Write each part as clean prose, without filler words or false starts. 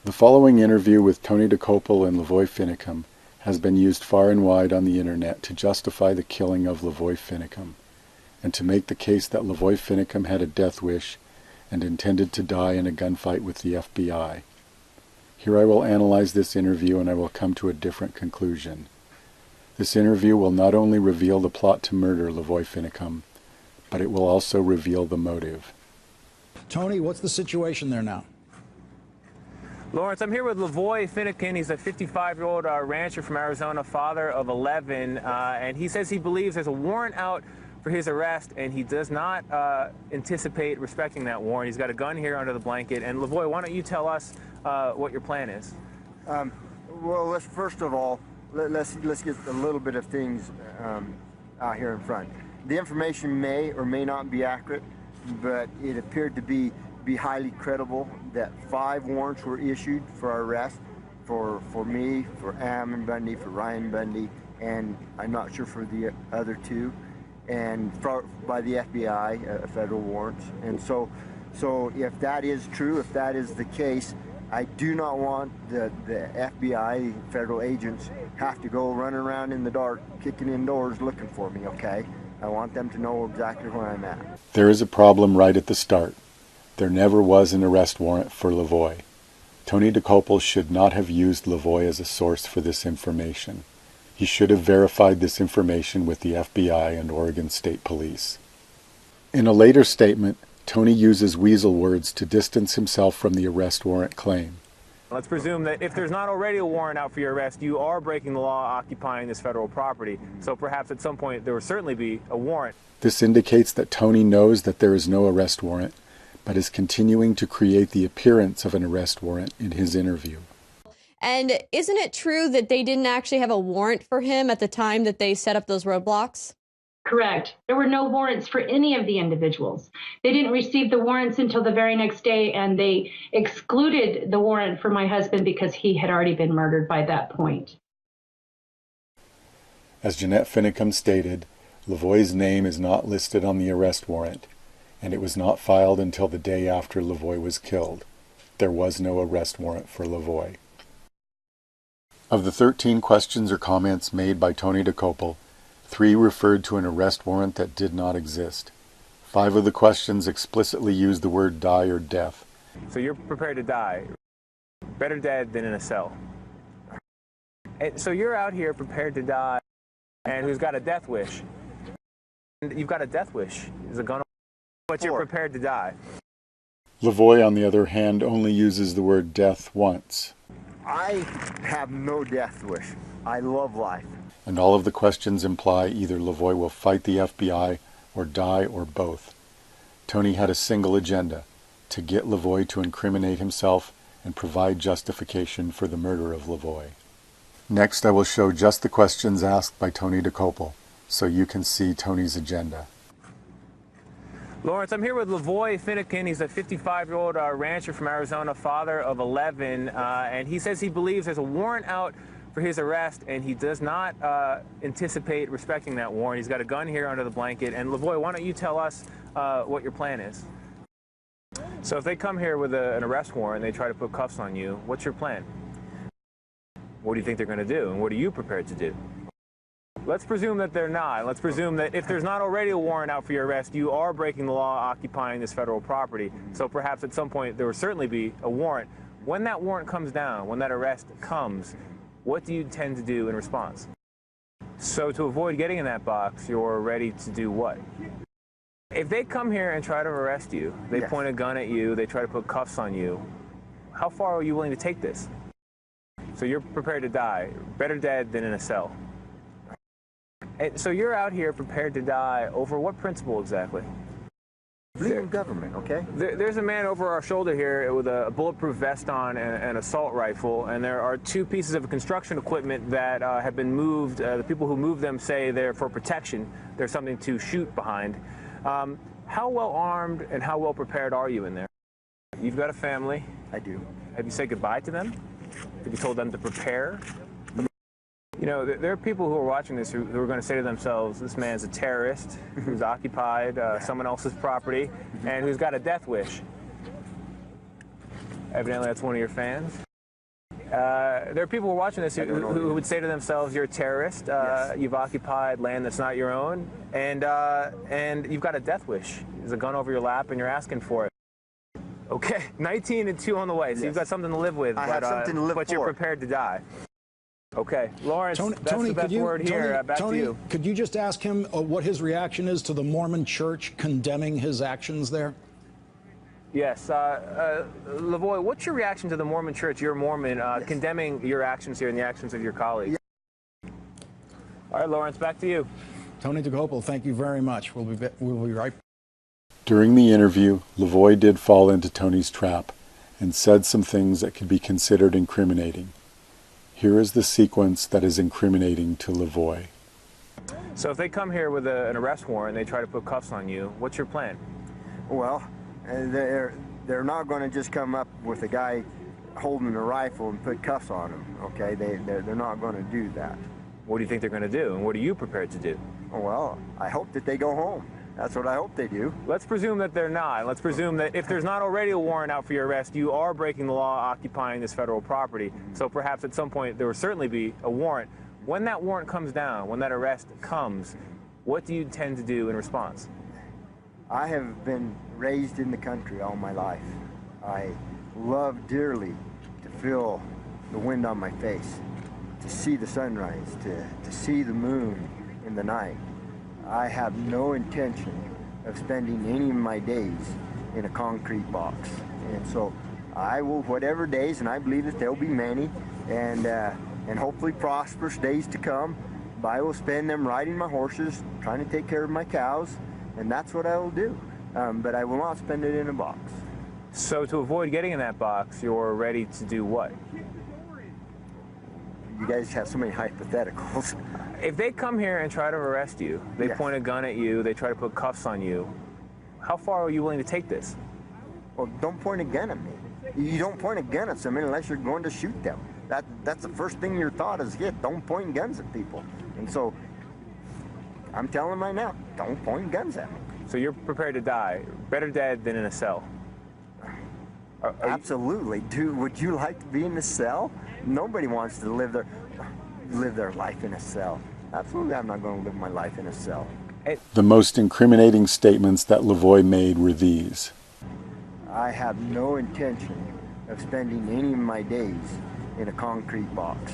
The following interview with Tony Dokoupil and LaVoy Finicum has been used far and wide on the internet to justify the killing of LaVoy Finicum, and to make the case that LaVoy Finicum had a death wish and intended to die in a gunfight with the FBI. Here I will analyze this interview and I will come to a different conclusion. This interview will not only reveal the plot to murder LaVoy Finicum, but it will also reveal the motive. Tony, what's the situation there now? Lawrence, I'm here with LaVoy Finicum. He's a 55-year-old rancher from Arizona, father of 11, and he says he believes there's a warrant out for his arrest, and he does not anticipate respecting that warrant. He's got a gun here under the blanket. And LaVoy, why don't you tell us what your plan is? Well, first of all, let's get a little bit of things out here in front. The information may or may not be accurate, but it appeared to be highly credible that 5 warrants were issued for our arrest for me, for Ammon Bundy, for Ryan Bundy, and I'm not sure for the other 2, and by the FBI, federal warrants. And so if that is true, if that is the case, I do not want the FBI, federal agents, have to go running around in the dark, kicking in doors looking for me, okay? I want them to know exactly where I'm at. There is a problem right at the start. There never was an arrest warrant for LaVoy. Tony Dokoupil should not have used LaVoy as a source for this information. He should have verified this information with the FBI and Oregon State Police. In a later statement, Tony uses weasel words to distance himself from the arrest warrant claim. Let's presume that if there's not already a warrant out for your arrest, you are breaking the law occupying this federal property. So perhaps at some point there will certainly be a warrant. This indicates that Tony knows that there is no arrest warrant, but is continuing to create the appearance of an arrest warrant in his interview. And isn't it true that they didn't actually have a warrant for him at the time that they set up those roadblocks? Correct. There were no warrants for any of the individuals. They didn't receive the warrants until the very next day, and they excluded the warrant for my husband because he had already been murdered by that point. As Jeanette Finicum stated, LaVoy's name is not listed on the arrest warrant, and it was not filed until the day after LaVoy was killed. There was no arrest warrant for LaVoy. Of the 13 questions or comments made by Tony Dokoupil, 3 referred to an arrest warrant that did not exist. 5 of the questions explicitly used the word die or death. So you're prepared to die. Better dead than in a cell. And so you're out here prepared to die, and who's got a death wish. And you've got a death wish. Is a gun, but you're prepared to die. LaVoy, on the other hand, only uses the word death once. I have no death wish. I love life. And all of the questions imply either LaVoy will fight the FBI or die or both. Tony had a single agenda: to get LaVoy to incriminate himself and provide justification for the murder of LaVoy. Next, I will show just the questions asked by Tony Dokoupil, so you can see Tony's agenda. Lawrence, I'm here with LaVoy Finicum. He's a 55-year-old rancher from Arizona, father of 11, and he says he believes there's a warrant out for his arrest, and he does not anticipate respecting that warrant. He's got a gun here under the blanket. And LaVoy, why don't you tell us what your plan is? So if they come here with an arrest warrant and they try to put cuffs on you, what's your plan? What do you think they're going to do, and what are you prepared to do? Let's presume that they're not. Let's presume that if there's not already a warrant out for your arrest, you are breaking the law occupying this federal property. So perhaps at some point there will certainly be a warrant. When that warrant comes down, when that arrest comes, what do you intend to do in response? So to avoid getting in that box, you're ready to do what? If they come here and try to arrest you, they point a gun at you, they try to put cuffs on you, how far are you willing to take this? So you're prepared to die. Better dead than in a cell. And so you're out here prepared to die over what principle exactly? Legal government, okay? There's a man over our shoulder here with a bulletproof vest on and an assault rifle, and there are 2 pieces of construction equipment that have been moved. The people who moved them say they're for protection. There's something to shoot behind. How well armed and how well prepared are you in there? You've got a family. I do. Have you said goodbye to them? Have you told them to prepare? You know, there are people who are watching this who are going to say to themselves, this man's a terrorist who's occupied someone else's property and who's got a death wish. Evidently, that's one of your fans. There are people who are watching this who would say to themselves, you're a terrorist, Yes. you've occupied land that's not your own, and you've got a death wish. There's a gun over your lap and you're asking for it. Okay, 19 and 2 on the way, so Yes. you've got something to live with, I have something to live but for. you're prepared to die. Okay, Lawrence, that's the best word here. Back to you. Could you just ask him what his reaction is to the Mormon Church condemning his actions there? Yes, LaVoy, what's your reaction to the Mormon Church, you're Mormon, condemning your actions here and the actions of your colleagues? All right, Lawrence, back to you. Tony Dokoupil, thank you very much. We'll be right back. During the interview, LaVoy did fall into Tony's trap and said some things that could be considered incriminating. Here is the sequence that is incriminating to LaVoy. So if they come here with an arrest warrant and they try to put cuffs on you, what's your plan? Well, they're not going to just come up with a guy holding a rifle and put cuffs on him, okay? They're not going to do that. What do you think they're going to do, and what are you prepared to do? Well, I hope that they go home. That's what I hope they do. Let's presume that they're not. Let's presume that if there's not already a warrant out for your arrest, you are breaking the law occupying this federal property. So perhaps at some point there will certainly be a warrant. When that warrant comes down, when that arrest comes, what do you intend to do in response? I have been raised in the country all my life. I love dearly to feel the wind on my face, to see the sunrise, to see the moon in the night. I have no intention of spending any of my days in a concrete box. And so I will, whatever days, and I believe that there'll be many, and hopefully prosperous days to come, I will spend them riding my horses, trying to take care of my cows, and that's what I will do. But I will not spend it in a box. So to avoid getting in that box, you're ready to do what? You guys have so many hypotheticals. If they come here and try to arrest you, they Yes. point a gun at you, they try to put cuffs on you, how far are you willing to take this? Well, don't point a gun at me. You don't point a gun at somebody unless you're going to shoot them. That's the first thing your thought is, don't point guns at people. And so I'm telling them right now, don't point guns at me. So you're prepared to die, better dead than in a cell? Absolutely. Dude, would you like to be in a cell? Nobody wants to live their life in a cell. Absolutely, I'm not going to live my life in a cell. The most incriminating statements that LaVoy made were these. I have no intention of spending any of my days in a concrete box.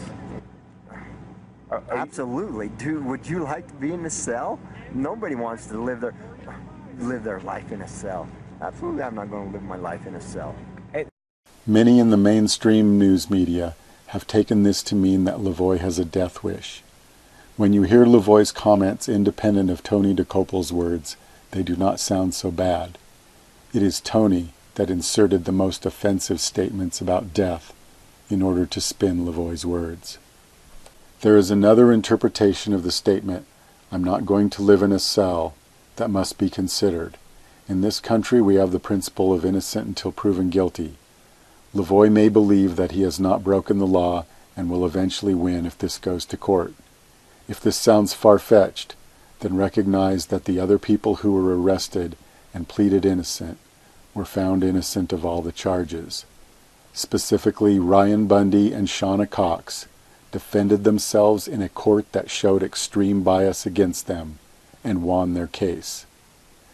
Absolutely. Dude, would you like to be in a cell? Nobody wants to live their life in a cell. Absolutely, I'm not going to live my life in a cell. Many in the mainstream news media have taken this to mean that LaVoy has a death wish. When you hear LaVoy's comments independent of Tony Dokoupil's words, they do not sound so bad. It is Tony that inserted the most offensive statements about death in order to spin LaVoy's words. There is another interpretation of the statement, "I'm not going to live in a cell," that must be considered. In this country we have the principle of innocent until proven guilty. LaVoy may believe that he has not broken the law and will eventually win if this goes to court. If this sounds far-fetched, then recognize that the other people who were arrested and pleaded innocent were found innocent of all the charges. Specifically, Ryan Bundy and Shauna Cox defended themselves in a court that showed extreme bias against them and won their case.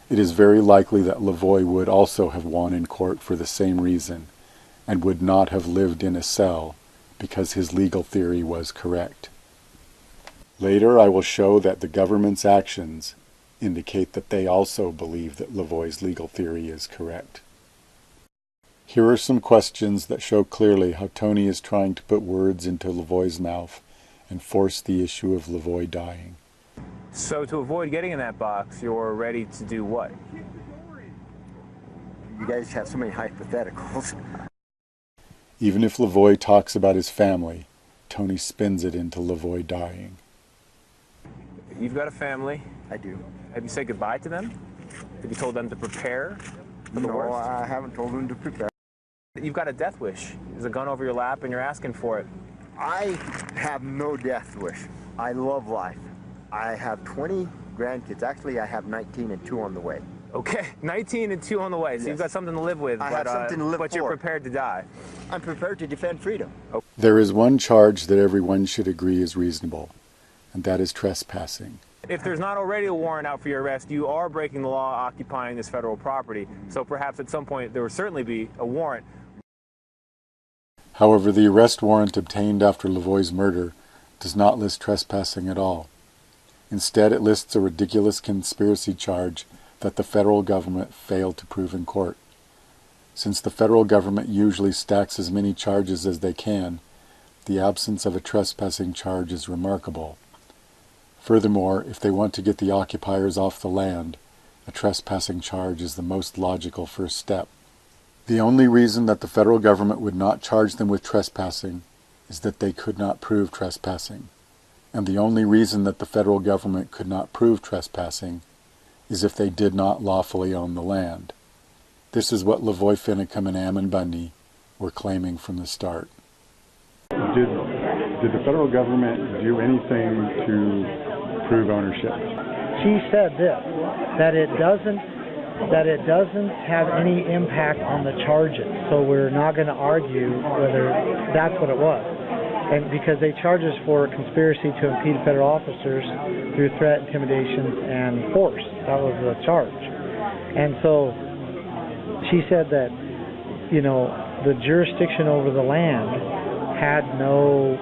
It is very likely that LaVoy would also have won in court for the same reason, and would not have lived in a cell because his legal theory was correct. Later I will show that the government's actions indicate that they also believe that LaVoy's legal theory is correct. Here are some questions that show clearly how Tony is trying to put words into LaVoy's mouth and force the issue of LaVoy dying. So to avoid getting in that box, you're ready to do what? You guys have so many hypotheticals. Even if LaVoy talks about his family, Tony spins it into LaVoy dying. You've got a family. I do. Have you said goodbye to them? Have you told them to prepare for the No, worst? I haven't told them to prepare. You've got a death wish. There's a gun over your lap and you're asking for it. I have no death wish. I love life. I have 20 grandkids. Actually, I have 19 and 2 on the way. Okay, 19 and 2 on the way, so you've got something to live with. I have something to live but for. You're prepared to die. I'm prepared to defend freedom. There is one charge that everyone should agree is reasonable, and that is trespassing. If there's not already a warrant out for your arrest, you are breaking the law occupying this federal property. So perhaps at some point there will certainly be a warrant. However, the arrest warrant obtained after LaVoy's murder does not list trespassing at all. Instead, it lists a ridiculous conspiracy charge that the federal government failed to prove in court. Since the federal government usually stacks as many charges as they can, the absence of a trespassing charge is remarkable. Furthermore, if they want to get the occupiers off the land, a trespassing charge is the most logical first step. The only reason that the federal government would not charge them with trespassing is that they could not prove trespassing. And the only reason that the federal government could not prove trespassing is if they did not lawfully own the land. This is what LaVoy Finicum and Bundy were claiming from the start. Did the federal government do anything to prove ownership? She said this, that it doesn't have any impact on the charges, so we're not going to argue whether that's what it was. And because they charge us for conspiracy to impede federal officers through threat, intimidation, and force. That was the charge. And so she said that, the jurisdiction over the land had no,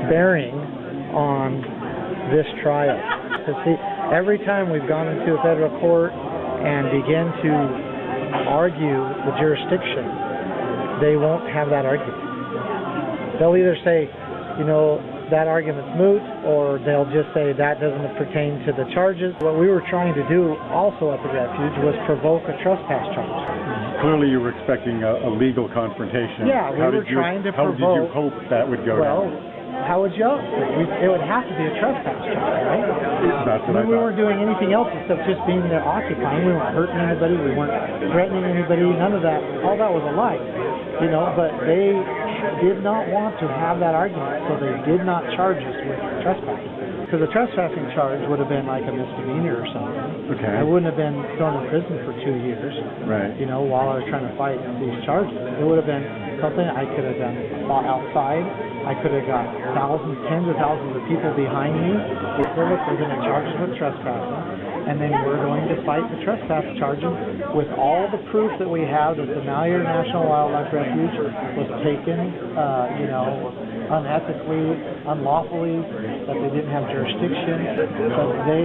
bearing on this trial. So see, every time we've gone into a federal court and begin to argue the jurisdiction, they won't have that argument. They'll either say, that argument's moot, or they'll just say that doesn't pertain to the charges. What we were trying to do also at the Refuge was provoke a trespass charge. Clearly you were expecting a legal confrontation. Yeah, we were trying to provoke. How did you hope that would go down? How would you else? It would have to be a trespass charge, right? That's what I thought. We weren't doing anything else except just being there occupying. We weren't hurting anybody. We weren't threatening anybody. None of that. All that was a lie. But they did not want to have that argument, so they did not charge us with trespassing. Because the trespassing charge would have been like a misdemeanor or something. Okay. I wouldn't have been thrown in prison for 2 years. Right. While I was trying to fight these charges. It would have been something I could have done outside. I could have got tens of thousands of people behind me. They're going to charge us with trespassing. And then we're going to fight the trespass charges with all the proof that we have that the Malheur National Wildlife Refuge was taken, unethically, unlawfully, that they didn't have jurisdiction. But they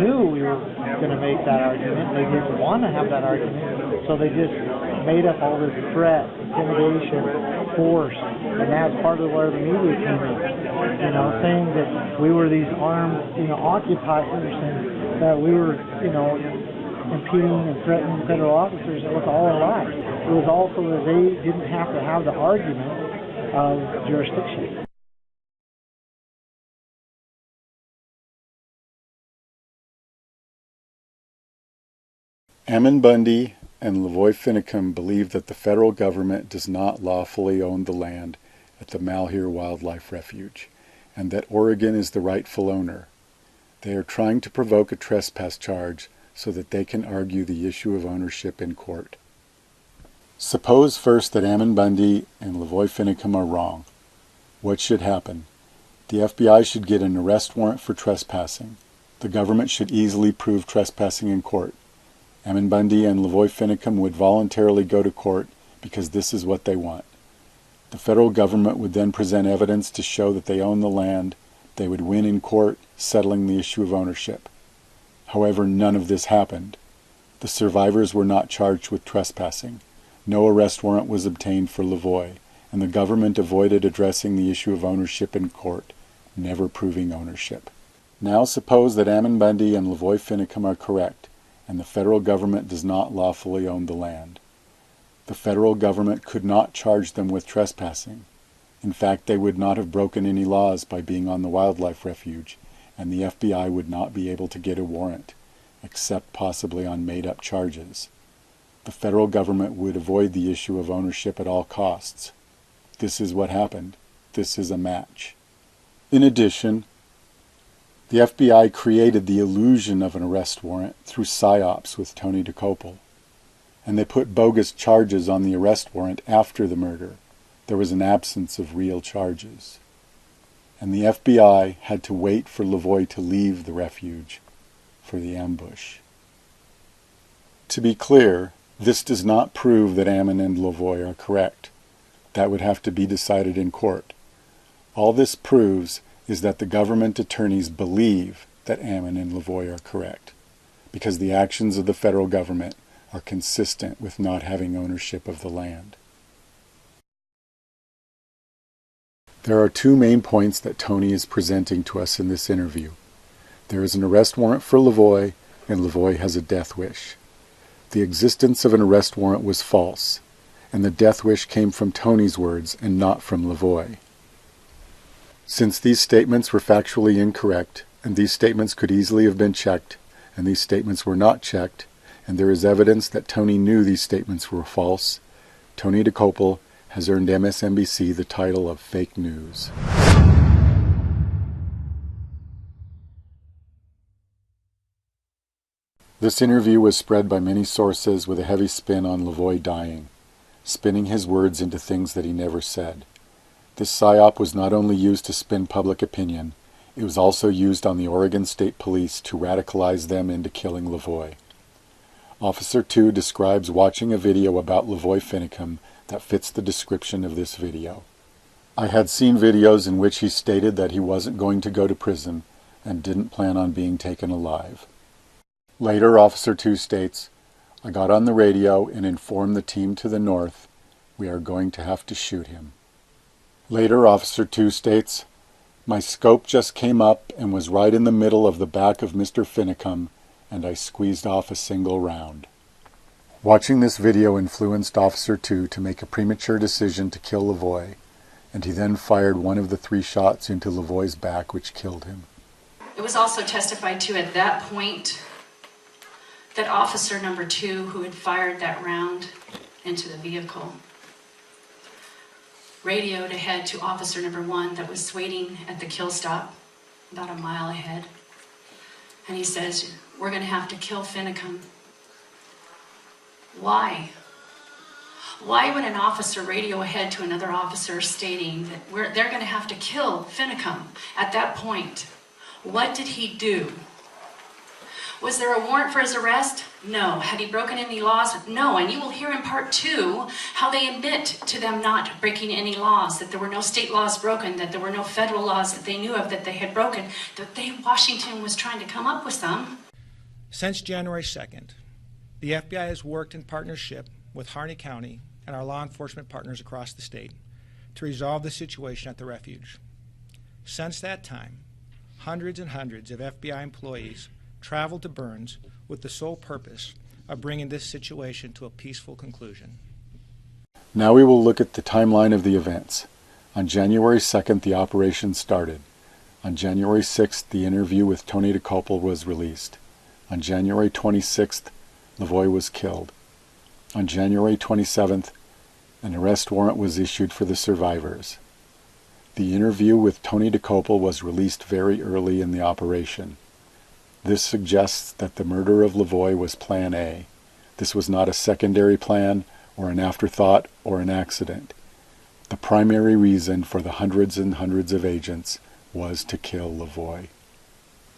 knew we were going to make that argument. They didn't want to have that argument, so they just made up all this threat, intimidation, force, and that's part of where the media came in, saying that we were these armed, occupiers, and that we were, impeding and threatening federal officers. It was all a lie. It was also that they didn't have to have the argument of jurisdiction. Bundy and LaVoy Finicum believe that the federal government does not lawfully own the land at the Malheur Wildlife Refuge, and that Oregon is the rightful owner. They are trying to provoke a trespass charge so that they can argue the issue of ownership in court. Suppose first that Bundy and LaVoy Finicum are wrong. What should happen? The FBI should get an arrest warrant for trespassing. The government should easily prove trespassing in court. Bundy and LaVoy Finicum would voluntarily go to court because this is what they want. The federal government would then present evidence to show that they own the land. They would win in court, settling the issue of ownership. However, none of this happened. The survivors were not charged with trespassing. No arrest warrant was obtained for LaVoy, and the government avoided addressing the issue of ownership in court, never proving ownership. Now suppose that Bundy and LaVoy Finicum are correct, and the federal government does not lawfully own the land. The federal government could not charge them with trespassing. In fact, they would not have broken any laws by being on the wildlife refuge, and the FBI would not be able to get a warrant, except possibly on made-up charges. The federal government would avoid the issue of ownership at all costs. This is what happened. This is a match. In addition, The FBI created the illusion of an arrest warrant through psyops with Tony Dokoupil, and they put bogus charges on the arrest warrant after the murder. There was an absence of real charges. And the FBI had to wait for LaVoy to leave the refuge for the ambush. To be clear, this does not prove that Ammon and LaVoy are correct. That would have to be decided in court. All this proves is that the government attorneys believe that Ammon and LaVoy are correct, because the actions of the federal government are consistent with not having ownership of the land. There are two main points that Tony is presenting to us in this interview. There is an arrest warrant for LaVoy, and LaVoy has a death wish. The existence of an arrest warrant was false, and the death wish came from Tony's words and not from LaVoy. Since these statements were factually incorrect, and these statements could easily have been checked, and these statements were not checked, and there is evidence that Tony knew these statements were false, Tony Dokoupil has earned MSNBC the title of fake news. This interview was spread by many sources with a heavy spin on LaVoy dying, spinning his words into things that he never said. This psyop was not only used to spin public opinion, it was also used on the Oregon State Police to radicalize them into killing LaVoy. Officer 2 describes watching a video about LaVoy Finicum that fits the description of this video. I had seen videos in which he stated that he wasn't going to go to prison and didn't plan on being taken alive. Later, Officer 2 states, "I got on the radio and informed the team to the north, we are going to have to shoot him." Later, Officer 2 states, "My scope just came up and was right in the middle of the back of Mr. Finicum, and I squeezed off a single round." Watching this video influenced Officer 2 to make a premature decision to kill LaVoy, and he then fired one of the 3 shots into LaVoy's back, which killed him. It was also testified to at that point that officer number 2, who had fired that round into the vehicle, radioed ahead to officer number 1 that was waiting at the kill stop about a mile ahead. And he says, "We're going to have to kill Finicum." Why? Why would an officer radio ahead to another officer stating that they're going to have to kill Finicum at that point? What did he do? Was there a warrant for his arrest? No. Had he broken any laws? No. And you will hear in part 2 how they admit to them not breaking any laws, that there were no state laws broken, that there were no federal laws that they knew of that they had broken, that Washington was trying to come up with some. Since January 2nd, the FBI has worked in partnership with Harney County and our law enforcement partners across the state to resolve the situation at the refuge. Since that time, hundreds and hundreds of FBI employees traveled to Burns with the sole purpose of bringing this situation to a peaceful conclusion. Now we will look at the timeline of the events. On January 2nd, the operation started. On January 6th, the interview with Tony Dokoupil was released. On January 26th, LaVoy was killed. On January 27th, an arrest warrant was issued for the survivors. The interview with Tony Dokoupil was released very early in the operation. This suggests that the murder of LaVoy was Plan A. This was not a secondary plan, or an afterthought, or an accident. The primary reason for the hundreds and hundreds of agents was to kill LaVoy.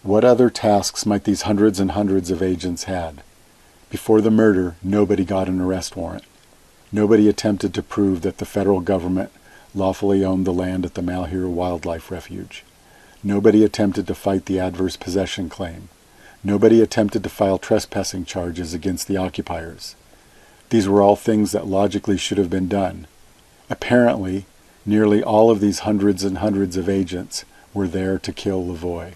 What other tasks might these hundreds and hundreds of agents had? Before the murder, nobody got an arrest warrant. Nobody attempted to prove that the federal government lawfully owned the land at the Malheur Wildlife Refuge. Nobody attempted to fight the adverse possession claim. Nobody attempted to file trespassing charges against the occupiers. These were all things that logically should have been done. Apparently, nearly all of these hundreds and hundreds of agents were there to kill LaVoy.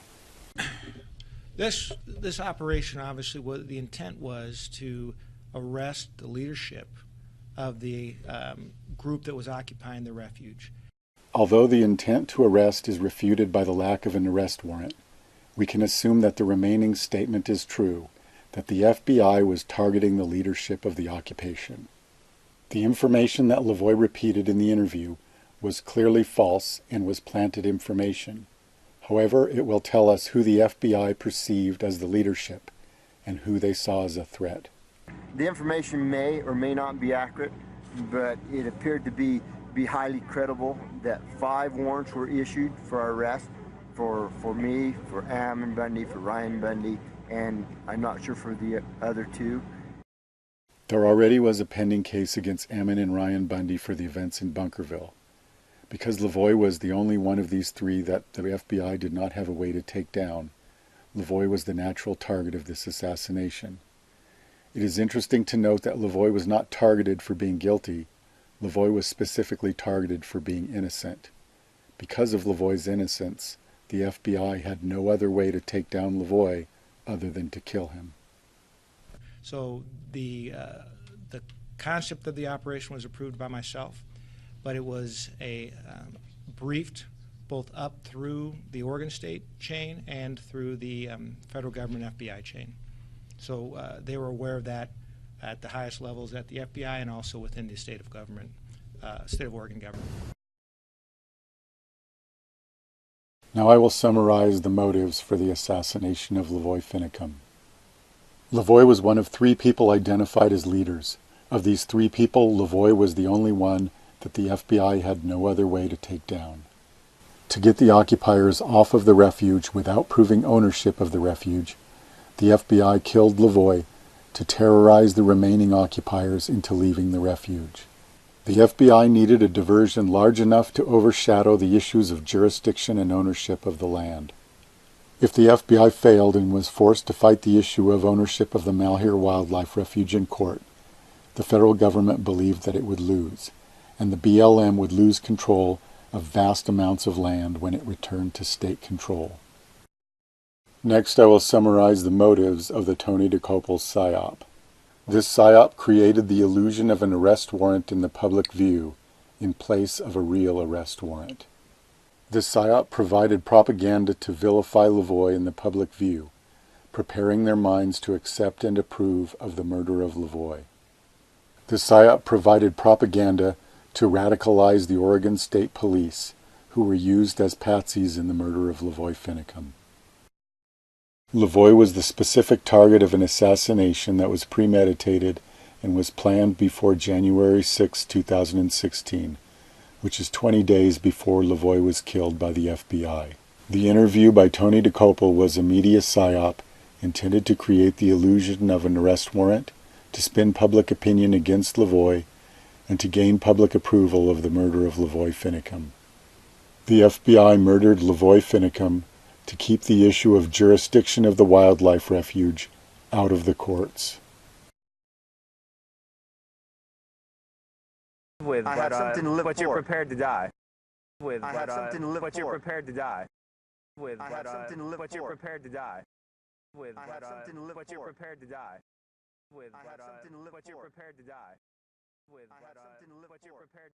This operation, obviously, the intent was to arrest the leadership of the group that was occupying the refuge. Although the intent to arrest is refuted by the lack of an arrest warrant, we can assume that the remaining statement is true, that the FBI was targeting the leadership of the occupation. The information that LaVoy repeated in the interview was clearly false and was planted information. However, it will tell us who the FBI perceived as the leadership and who they saw as a threat. The information may or may not be accurate, but it appeared to be highly credible that 5 warrants were issued for our arrest for me, for Ammon Bundy, for Ryan Bundy, and I'm not sure for the other 2. There already was a pending case against Ammon and Ryan Bundy for the events in Bunkerville. Because LaVoy was the only one of these 3 that the FBI did not have a way to take down, LaVoy was the natural target of this assassination. It is interesting to note that LaVoy was not targeted for being guilty. LaVoy was specifically targeted for being innocent. Because of LaVoy's innocence, the FBI had no other way to take down LaVoy other than to kill him. So the concept of the operation was approved by myself, but it was briefed both up through the Oregon State chain and through the federal government FBI chain. So they were aware of that at the highest levels at the FBI and also within the state of government, state of Oregon government. Now I will summarize the motives for the assassination of LaVoy Finicum. LaVoy was one of 3 people identified as leaders. Of these 3 people, LaVoy was the only one that the FBI had no other way to take down. To get the occupiers off of the refuge without proving ownership of the refuge, the FBI killed LaVoy to terrorize the remaining occupiers into leaving the refuge. The FBI needed a diversion large enough to overshadow the issues of jurisdiction and ownership of the land. If the FBI failed and was forced to fight the issue of ownership of the Malheur Wildlife Refuge in court, the federal government believed that it would lose, and the BLM would lose control of vast amounts of land when it returned to state control. Next, I will summarize the motives of the Tony Dokoupil psyop. This psyop created the illusion of an arrest warrant in the public view in place of a real arrest warrant. This psyop provided propaganda to vilify LaVoy in the public view, preparing their minds to accept and approve of the murder of LaVoy. The psyop provided propaganda to radicalize the Oregon State Police, who were used as patsies in the murder of LaVoy Finicum. LaVoy was the specific target of an assassination that was premeditated and was planned before January 6, 2016, which is 20 days before LaVoy was killed by the FBI. The interview by Tony Dokoupil was a media psyop intended to create the illusion of an arrest warrant, to spin public opinion against LaVoy, and to gain public approval of the murder of LaVoy Finicum. The FBI murdered LaVoy Finicum to keep the issue of jurisdiction of the wildlife refuge out of the courts. I have something to live but for. You're prepared to die. I have something to live but for. You're prepared to die. I have something to live but for. You're prepared to die. I have something to live but You're for. prepared to die. I have something to live but You're for. prepared to die. I have something to live but You're for. prepared.